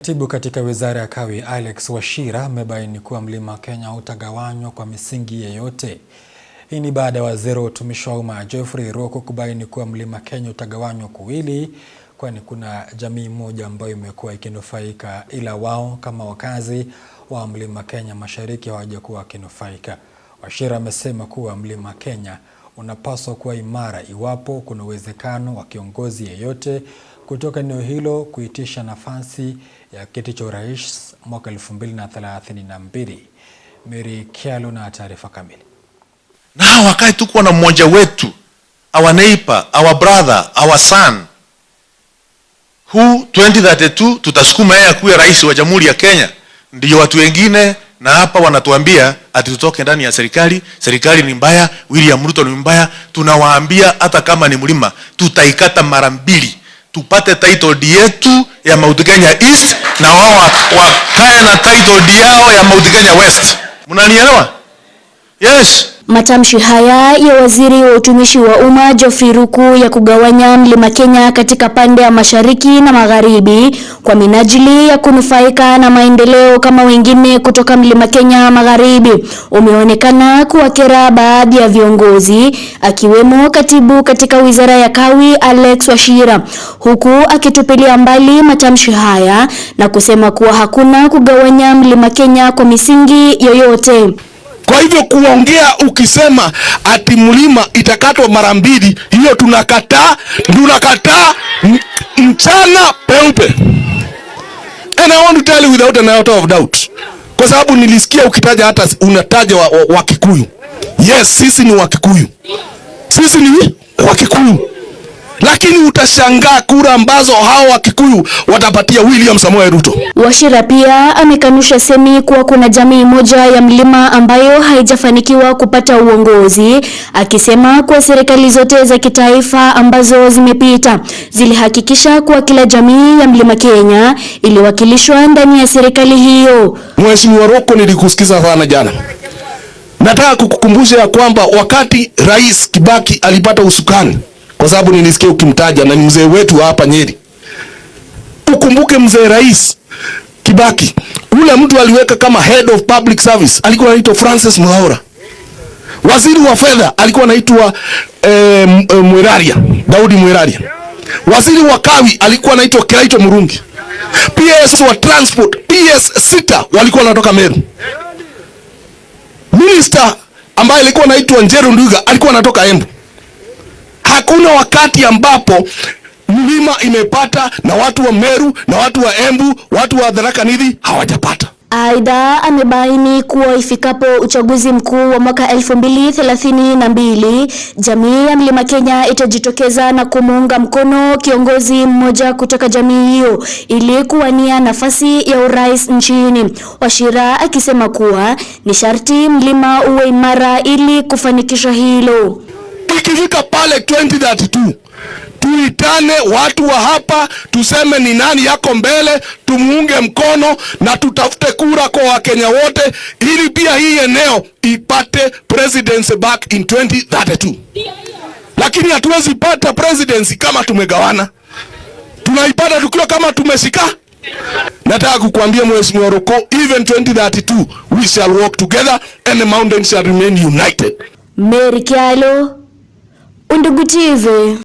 Katibu katika Wizara ya Kawi Alex Wachira amebaini kuwa Mlima Kenya utagawanywa kwa misingi yeyote. Hii ni baada ya Waziri wa Utumishi wa Umma Geoffrey Ruku kubaini kuwa Mlima Kenya utagawanywa kuwili, kwani kuna jamii moja ambayo imekuwa ikinufaika ila wao kama wakazi wa Mlima Kenya Mashariki hawajakuwa wakinufaika. Wachira amesema kuwa Mlima Kenya unapaswa kuwa imara iwapo kuna uwezekano wa kiongozi yeyote kutoka eneo hilo kuitisha nafasi ya kiti cha urais mwaka 2032. Mary Kialo na taarifa kamili. Na wakati tuko na mmoja wetu, our neighbor, our brother, our son, who 2032 tutasukuma yeye kuwa rais wa Jamhuri ya Kenya, ndio watu wengine na hapa wanatuambia ati tutoke ndani ya serikali ni mbaya, William Ruto ni mbaya. Tunawaambia hata kama ni mlima tutaikata mara mbili, tupate title deed yetu ya Mount Kenya East na wao wakae na title deed yao ya Mount Kenya West. Mnanielewa? Yes. Matamshi haya ya Waziri wa Utumishi wa Umma Geoffrey Ruku ya kugawanya Mlima Kenya katika pande ya Mashariki na Magharibi kwa minajili ya kunufaika na maendeleo kama wengine kutoka Mlima Kenya Magharibi umeonekana kuwakera baadhi ya viongozi, akiwemo Katibu katika Wizara ya Kawi Alex Wachira, huku akitupilia mbali matamshi haya na kusema kuwa hakuna kugawanya Mlima Kenya kwa misingi yoyote. Kwa hivyo kuongea ukisema ati mlima itakatwa mara mbili, hiyo tunakataa mchana peupe. And I want to tell you without an iota of doubt, kwa sababu nilisikia ukitaja hata unataja wa Kikuyu. Yes, sisi ni wa Kikuyu. Sisi ni wa Kikuyu. Lakini utashangaa kura ambazo hao wa Kikuyu watapatia William Samoei Ruto. Wachira pia amekanusha semi kuwa kuna jamii moja ya mlima ambayo haijafanikiwa kupata uongozi, akisema kuwa serikali zote za kitaifa ambazo zimepita zilihakikisha kuwa kila jamii ya Mlima Kenya iliwakilishwa ndani ya serikali hiyo. Mheshimiwa Ruku, nilikusikiza sana jana. Nataka kukukumbusha ya kwamba wakati Rais Kibaki alipata usukani, kwa sababu nilisikia ukimtaja na ni mzee wetu hapa Nyeri. Ukumbuke mzee Rais Kibaki, ule mtu aliweka kama head of public service alikuwa anaitwa Francis Mwaura. Waziri wa fedha alikuwa anaitwa Mweraria, Daudi Mweraria. Waziri wa Kawi alikuwa anaitwa Kiraito Murungi. PS wa transport, PS sita walikuwa wanatoka Meru. Minister ambaye alikuwa anaitwa Njeru Nduga alikuwa anatoka Embu. Hakuna wakati ambapo mlima imepata na watu wa Meru na watu wa Embu, watu wa Tharaka Nithi hawajapata. Aidha, amebaini kuwa ifikapo uchaguzi mkuu wa mwaka 2032, jamii ya Mlima Kenya itajitokeza na kumuunga mkono kiongozi mmoja kutoka jamii hiyo ili kuwania nafasi ya urais nchini. Wachira akisema kuwa ni sharti mlima uwe imara ili kufanikisha hilo. Ikifika pale 2032, tuitane watu wa hapa, tuseme ni nani yako mbele, tumuunge mkono na tutafute kura kwa Wakenya wote ili pia hii eneo ipate presidency back in 2032. Lakini hatuwezi pata presidency kama tumegawana. Tunaipata tukiwa kama tumeshika. Nataka kukuambia Mheshimiwa Ruku, even 2032 we shall walk together and the mountains shall remain united. Mary Kialo, Undugu TV.